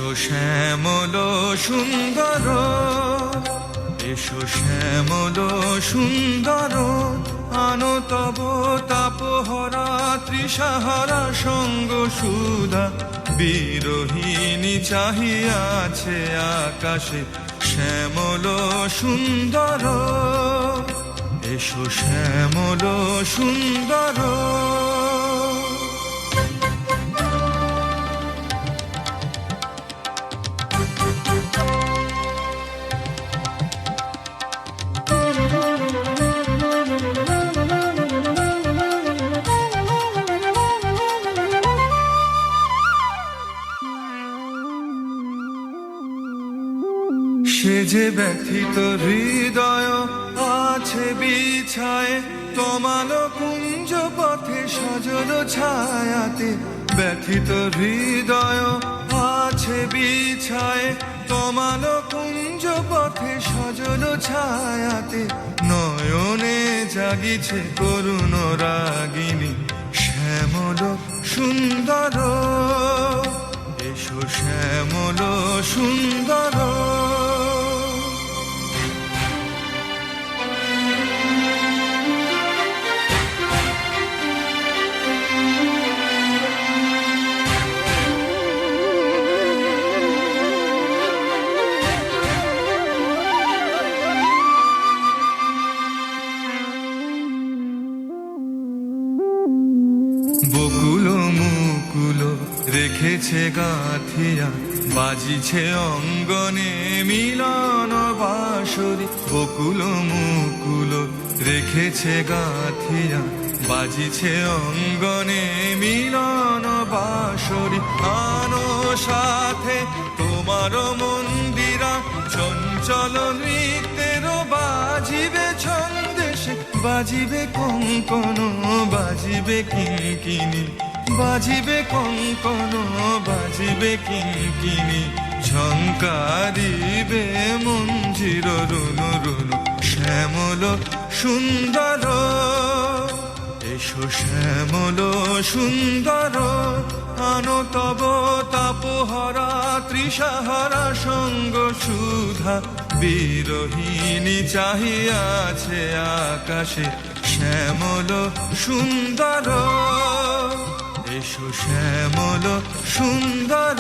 এসো শ্যামল সুন্দর, এসো শ্যামল সুন্দর, আনো তব তাপহরা তৃষাহারা সঙ্গ সুধা। বিরোহিণী চাহিয়াছে আকাশে শ্যামল সুন্দর, এসো শ্যামল সুন্দর। সে যে ব্যথিত হৃদয় আছে বিছায়ে তমাল কুঞ্জ পথে সজল ছায়াতে। ব্যথিত হৃদয় আছে বিছায়ে তমাল কুঞ্জ পথে সজল ছায়াতে। নয়নে জাগিছে করুণ রাগিনী শ্যামল সুন্দর, এসো শ্যামল সুন্দর। বকুল মুকুল রেখেছে গাঁথিয়া, বাজিছে অঙ্গনে মিলন বাঁশরি। বকুল মুকুল রেখেছে গাঁথিয়া, বাজিছে অঙ্গনে মিলন বাঁশরি। আনো সাথে তোমার মন্দিরা, চঞ্চল নৃত্যের বাজিবে ছন্দেশে। বাজিবে কঙ্কন, বাজিবে কিঙ্কিনি, বাজিবে কঙ্কন, বাজিবে কিঙ্কিনি। ঝঙ্কারিবে মঞ্জির রুনু রুনু শ্যামল সুন্দর, এসো শ্যামল সুন্দর। আনো তব তাপহরা তৃষাহারা সঙ্গ সুধা। বিরোহিণী চাহিয়াছে আকাশে শ্যামল সুন্দর, এসো শ্যামল সুন্দর।